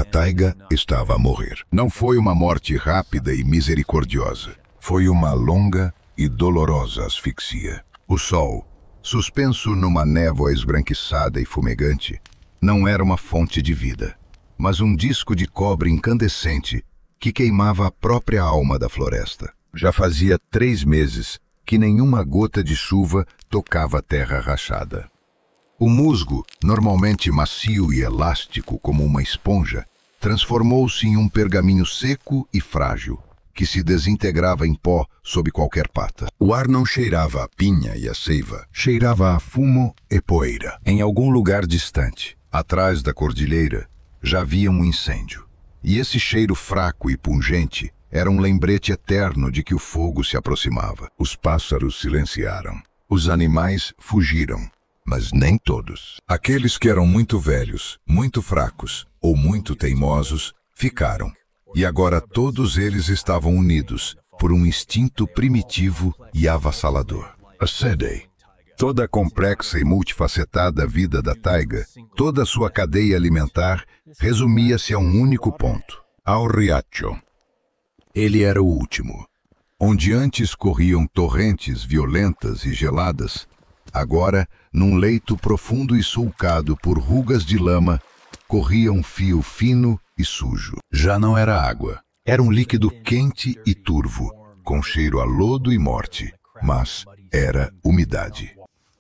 A taiga estava a morrer. Não foi uma morte rápida e misericordiosa. Foi uma longa e dolorosa asfixia. O sol, suspenso numa névoa esbranquiçada e fumegante, não era uma fonte de vida, mas um disco de cobre incandescente que queimava a própria alma da floresta. Já fazia 3 meses que nenhuma gota de chuva tocava a terra rachada. O musgo, normalmente macio e elástico como uma esponja, transformou-se em um pergaminho seco e frágil, que se desintegrava em pó sob qualquer pata. O ar não cheirava a pinha e a seiva, cheirava a fumo e poeira. Em algum lugar distante, atrás da cordilheira, já havia um incêndio. E esse cheiro fraco e pungente era um lembrete eterno de que o fogo se aproximava. Os pássaros silenciaram. Os animais fugiram. Mas nem todos. Aqueles que eram muito velhos, muito fracos ou muito teimosos, ficaram. E agora todos eles estavam unidos por um instinto primitivo e avassalador. A sede. Toda a complexa e multifacetada vida da taiga, toda a sua cadeia alimentar, resumia-se a um único ponto: ao riacho. Ele era o último. Onde antes corriam torrentes violentas e geladas, agora, num leito profundo e sulcado por rugas de lama, corria um fio fino e sujo. Já não era água. Era um líquido quente e turvo, com cheiro a lodo e morte, mas era umidade.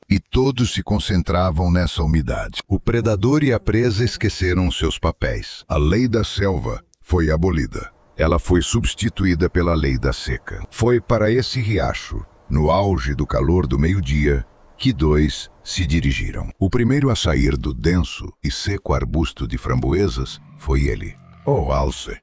E todos se concentravam nessa umidade. O predador e a presa esqueceram seus papéis. A lei da selva foi abolida. Ela foi substituída pela lei da seca. Foi para esse riacho, no auge do calor do meio-dia, que 2 se dirigiram. O primeiro a sair do denso e seco arbusto de framboesas foi ele, o alce.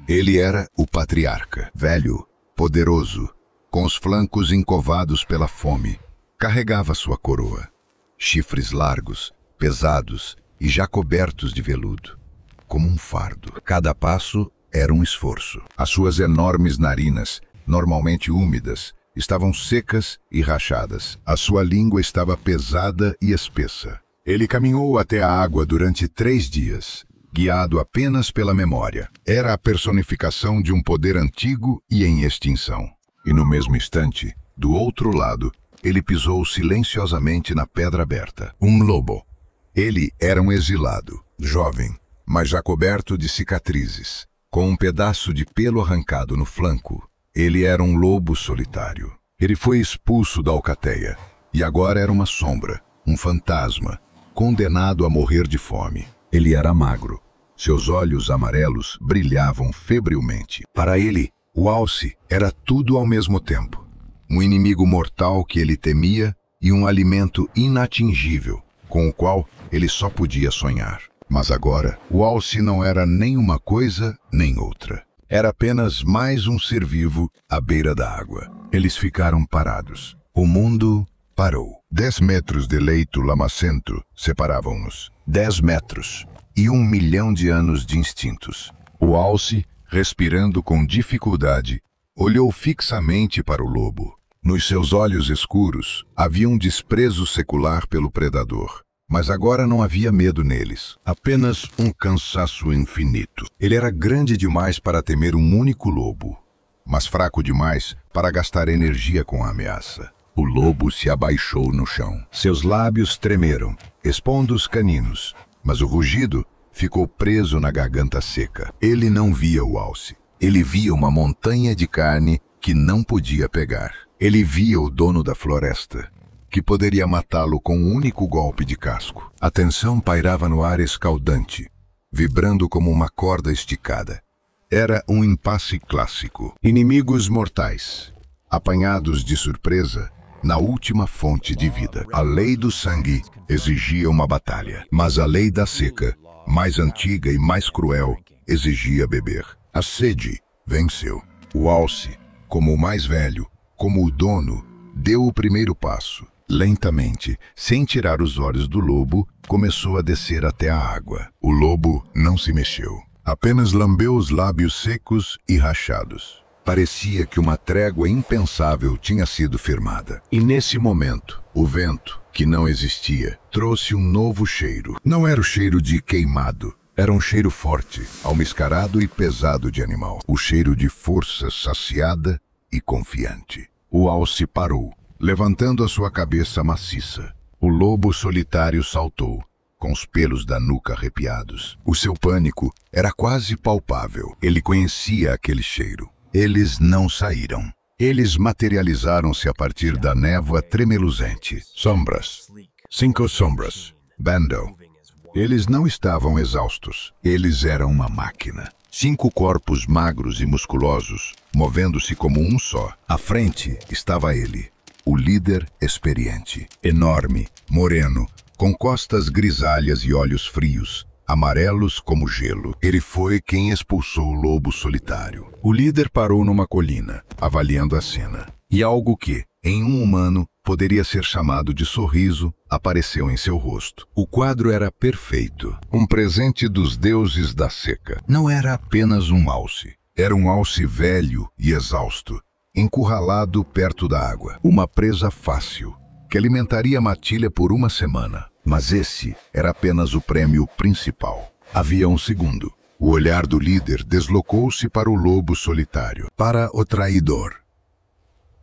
Ele era o patriarca, velho, poderoso, com os flancos encovados pela fome. Carregava sua coroa, chifres largos, pesados e já cobertos de veludo, como um fardo. Cada passo era um esforço. As suas enormes narinas, normalmente úmidas, estavam secas e rachadas. A sua língua estava pesada e espessa. Ele caminhou até a água durante 3 dias, guiado apenas pela memória. Era a personificação de um poder antigo e em extinção. E no mesmo instante, do outro lado, ele pisou silenciosamente na pedra aberta. Um lobo. Ele era um exilado, jovem, mas já coberto de cicatrizes, com um pedaço de pelo arrancado no flanco. Ele era um lobo solitário. Ele foi expulso da alcateia, e agora era uma sombra, um fantasma, condenado a morrer de fome. Ele era magro. Seus olhos amarelos brilhavam febrilmente. Para ele, o alce era tudo ao mesmo tempo. Um inimigo mortal que ele temia e um alimento inatingível, com o qual ele só podia sonhar. Mas agora, o alce não era nem uma coisa nem outra. Era apenas mais um ser vivo à beira da água. Eles ficaram parados. O mundo parou. 10 metros de leito lamacento separavam-nos. 10 metros e 1 milhão de anos de instintos. O alce, respirando com dificuldade, olhou fixamente para o lobo. Nos seus olhos escuros havia um desprezo secular pelo predador. Mas agora não havia medo neles, apenas um cansaço infinito. Ele era grande demais para temer um único lobo, mas fraco demais para gastar energia com a ameaça. O lobo se abaixou no chão. Seus lábios tremeram, expondo os caninos, mas o rugido ficou preso na garganta seca. Ele não via o alce. Ele via uma montanha de carne que não podia pegar. Ele via o dono da floresta, que poderia matá-lo com um único golpe de casco. A tensão pairava no ar escaldante, vibrando como uma corda esticada. Era um impasse clássico. Inimigos mortais, apanhados de surpresa na última fonte de vida. A lei do sangue exigia uma batalha, mas a lei da seca, mais antiga e mais cruel, exigia beber. A sede venceu. O alce, como o mais velho, como o dono, deu o primeiro passo. Lentamente, sem tirar os olhos do lobo, começou a descer até a água. O lobo não se mexeu. Apenas lambeu os lábios secos e rachados. Parecia que uma trégua impensável tinha sido firmada. E nesse momento, o vento, que não existia, trouxe um novo cheiro. Não era o cheiro de queimado, Era um cheiro forte, almiscarado e pesado de animal. O cheiro de força saciada e confiante. O alce parou, levantando a sua cabeça maciça. O lobo solitário saltou, com os pelos da nuca arrepiados. O seu pânico era quase palpável. Ele conhecia aquele cheiro. Eles não saíram. Eles materializaram-se a partir da névoa tremeluzente. Sombras. 5 sombras. Bando. Eles não estavam exaustos. Eles eram uma máquina. 5 corpos magros e musculosos, movendo-se como um só. À frente estava ele, o líder experiente. Enorme, moreno, com costas grisalhas e olhos frios, amarelos como gelo. Ele foi quem expulsou o lobo solitário. O líder parou numa colina, avaliando a cena. E algo que, em um humano, poderia ser chamado de sorriso, apareceu em seu rosto. O quadro era perfeito. Um presente dos deuses da seca. Não era apenas um alce. Era um alce velho e exausto, encurralado perto da água. Uma presa fácil, que alimentaria a matilha por uma semana. Mas esse era apenas o prêmio principal. Havia um segundo. O olhar do líder deslocou-se para o lobo solitário, para o traidor,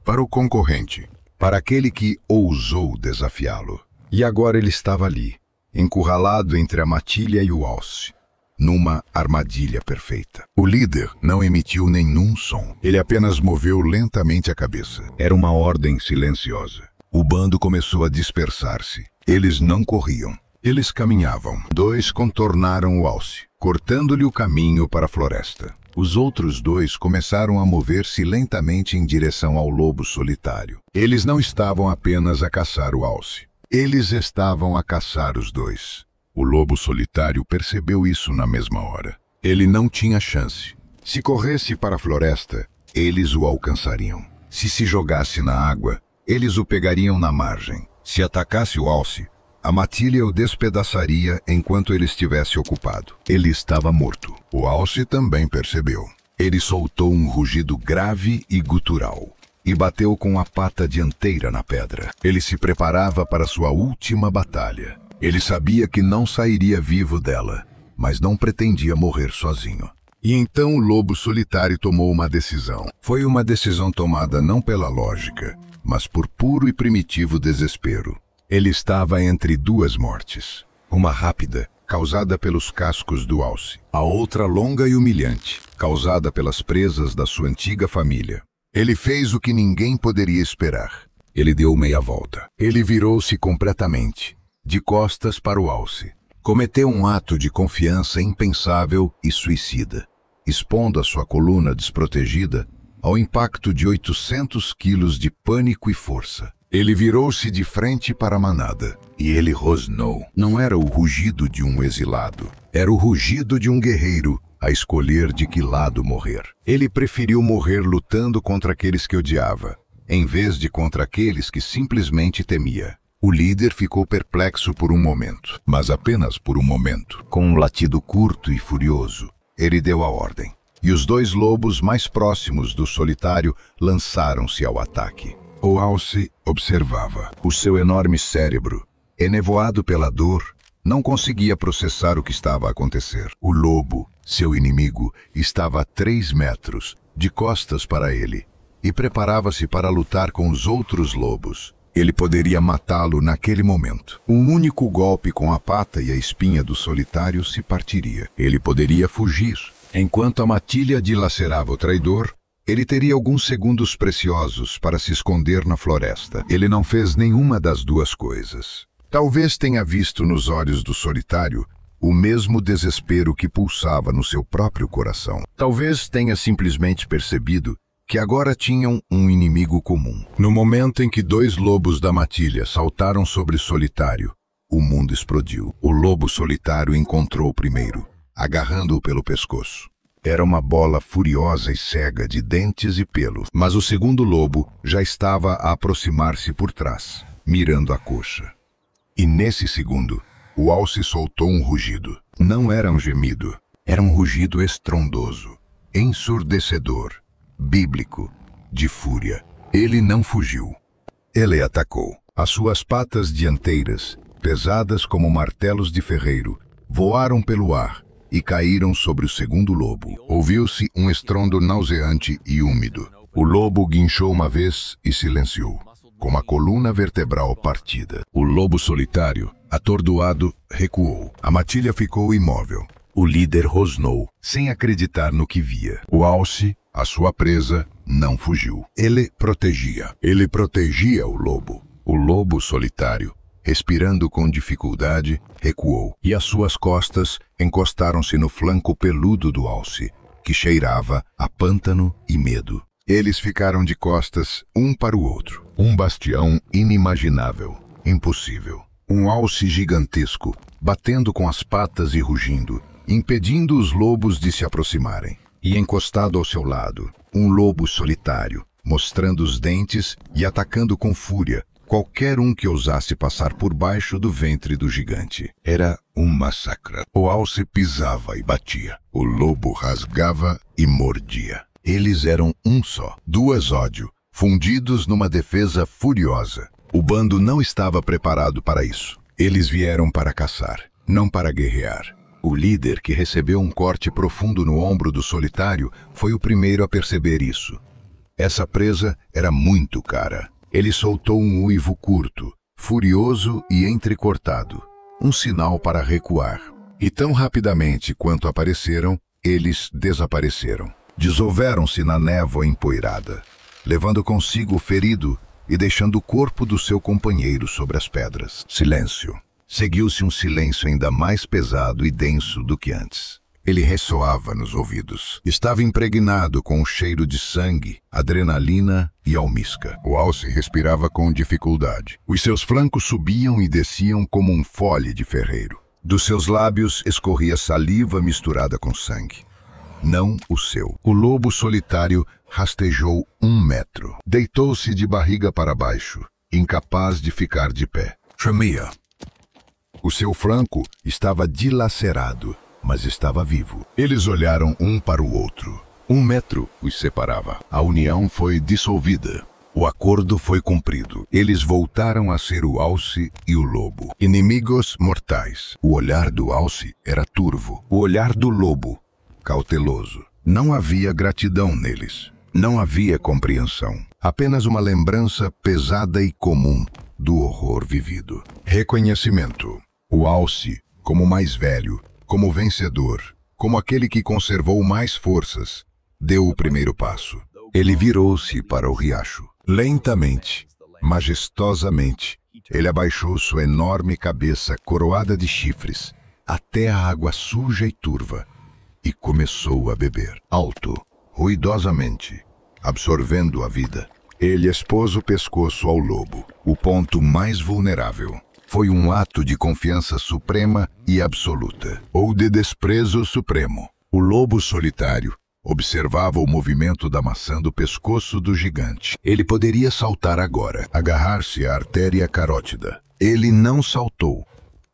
para o concorrente, para aquele que ousou desafiá-lo. E agora ele estava ali, encurralado entre a matilha e o alce, numa armadilha perfeita. O líder não emitiu nenhum som. Ele apenas moveu lentamente a cabeça. Era uma ordem silenciosa. O bando começou a dispersar-se. Eles não corriam. Eles caminhavam. 2 contornaram o alce, cortando-lhe o caminho para a floresta. Os outros 2 começaram a mover-se lentamente em direção ao lobo solitário. Eles não estavam apenas a caçar o alce. Eles estavam a caçar os 2. O lobo solitário percebeu isso na mesma hora. Ele não tinha chance. Se corresse para a floresta, eles o alcançariam. Se jogasse na água, eles o pegariam na margem. Se atacasse o alce, a matilha o despedaçaria enquanto ele estivesse ocupado. Ele estava morto. O alce também percebeu. Ele soltou um rugido grave e gutural e bateu com a pata dianteira na pedra. Ele se preparava para sua última batalha. Ele sabia que não sairia vivo dela, mas não pretendia morrer sozinho. E então o lobo solitário tomou uma decisão. Foi uma decisão tomada não pela lógica, mas por puro e primitivo desespero. Ele estava entre 2 mortes. Uma rápida, causada pelos cascos do alce. A outra longa e humilhante, causada pelas presas da sua antiga família. Ele fez o que ninguém poderia esperar. Ele deu meia volta. Ele virou-se completamente, de costas para o alce. Cometeu um ato de confiança impensável e suicida, expondo a sua coluna desprotegida ao impacto de 800 quilos de pânico e força. Ele virou-se de frente para a manada, e ele rosnou. Não era o rugido de um exilado, era o rugido de um guerreiro a escolher de que lado morrer. Ele preferiu morrer lutando contra aqueles que odiava, em vez de contra aqueles que simplesmente temia. O líder ficou perplexo por um momento, mas apenas por um momento. Com um latido curto e furioso, ele deu a ordem. E os 2 lobos mais próximos do solitário lançaram-se ao ataque. O alce observava. O seu enorme cérebro, enevoado pela dor, não conseguia processar o que estava a acontecer. O lobo, seu inimigo, estava a 3 metros, de costas para ele, e preparava-se para lutar com os outros lobos. Ele poderia matá-lo naquele momento. Um único golpe com a pata e a espinha do solitário se partiria. Ele poderia fugir. Enquanto a matilha dilacerava o traidor, ele teria alguns segundos preciosos para se esconder na floresta. Ele não fez nenhuma das 2 coisas. Talvez tenha visto nos olhos do solitário o mesmo desespero que pulsava no seu próprio coração. Talvez tenha simplesmente percebido que agora tinham um inimigo comum. No momento em que 2 lobos da matilha saltaram sobre o solitário, o mundo explodiu. O lobo solitário encontrou o primeiro, agarrando-o pelo pescoço. Era uma bola furiosa e cega de dentes e pelo. Mas o segundo lobo já estava a aproximar-se por trás, mirando a coxa. E nesse segundo, o alce soltou um rugido. Não era um gemido, era um rugido estrondoso, ensurdecedor, bíblico, de fúria. Ele não fugiu. Ele atacou. As suas patas dianteiras, pesadas como martelos de ferreiro, voaram pelo ar, e caíram sobre o segundo lobo. Ouviu-se um estrondo nauseante e úmido. O lobo guinchou uma vez e silenciou, com a coluna vertebral partida. O lobo solitário, atordoado, recuou. A matilha ficou imóvel. O líder rosnou, sem acreditar no que via. O alce, a sua presa, não fugiu. Ele protegia o lobo. O lobo solitário, respirando com dificuldade, recuou, e as suas costas encostaram-se no flanco peludo do alce, que cheirava a pântano e medo. Eles ficaram de costas um para o outro. Um bastião inimaginável, impossível. Um alce gigantesco, batendo com as patas e rugindo, impedindo os lobos de se aproximarem. E encostado ao seu lado, um lobo solitário, mostrando os dentes e atacando com fúria qualquer um que ousasse passar por baixo do ventre do gigante. Era um massacre. O alce pisava e batia. O lobo rasgava e mordia. Eles eram um só, duas ódio, fundidos numa defesa furiosa. O bando não estava preparado para isso. Eles vieram para caçar, não para guerrear. O líder, que recebeu um corte profundo no ombro do solitário, foi o primeiro a perceber isso. Essa presa era muito cara. Ele soltou um uivo curto, furioso e entrecortado, um sinal para recuar. E tão rapidamente quanto apareceram, eles desapareceram. Dissolveram-se na névoa empoeirada, levando consigo o ferido e deixando o corpo do seu companheiro sobre as pedras. Silêncio. Seguiu-se um silêncio ainda mais pesado e denso do que antes. Ele ressoava nos ouvidos. Estava impregnado com o cheiro de sangue, adrenalina e almíscar. O alce respirava com dificuldade. Os seus flancos subiam e desciam como um fole de ferreiro. Dos seus lábios escorria saliva misturada com sangue. Não o seu. O lobo solitário rastejou 1 metro. Deitou-se de barriga para baixo, incapaz de ficar de pé. Tremia. O seu flanco estava dilacerado, mas estava vivo. Eles olharam um para o outro. 1 metro os separava. A união foi dissolvida. O acordo foi cumprido. Eles voltaram a ser o alce e o lobo. Inimigos mortais. O olhar do alce era turvo. O olhar do lobo, cauteloso. Não havia gratidão neles. Não havia compreensão. Apenas uma lembrança pesada e comum do horror vivido. Reconhecimento. O alce, como mais velho, como vencedor, como aquele que conservou mais forças, deu o primeiro passo. Ele virou-se para o riacho. Lentamente, majestosamente, ele abaixou sua enorme cabeça coroada de chifres até a água suja e turva e começou a beber, alto, ruidosamente, absorvendo a vida. Ele expôs o pescoço ao lobo, o ponto mais vulnerável. Foi um ato de confiança suprema e absoluta, ou de desprezo supremo. O lobo solitário observava o movimento da maçã do pescoço do gigante. Ele poderia saltar agora, agarrar-se à artéria carótida. Ele não saltou.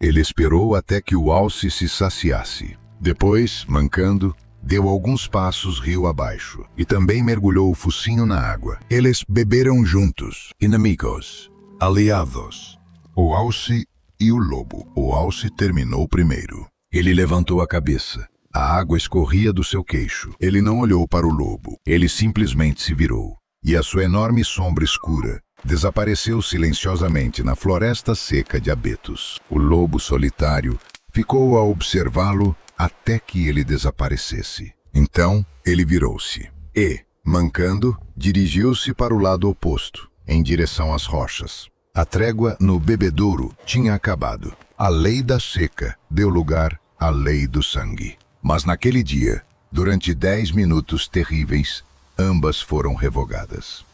Ele esperou até que o alce se saciasse. Depois, mancando, deu alguns passos rio abaixo e também mergulhou o focinho na água. Eles beberam juntos, inimigos, aliados. O alce e o lobo. O alce terminou primeiro. Ele levantou a cabeça. A água escorria do seu queixo. Ele não olhou para o lobo. Ele simplesmente se virou. E a sua enorme sombra escura desapareceu silenciosamente na floresta seca de abetos. O lobo solitário ficou a observá-lo até que ele desaparecesse. Então, ele virou-se e, mancando, dirigiu-se para o lado oposto, em direção às rochas. A trégua no bebedouro tinha acabado. A lei da seca deu lugar à lei do sangue. Mas naquele dia, durante 10 minutos terríveis, ambas foram revogadas.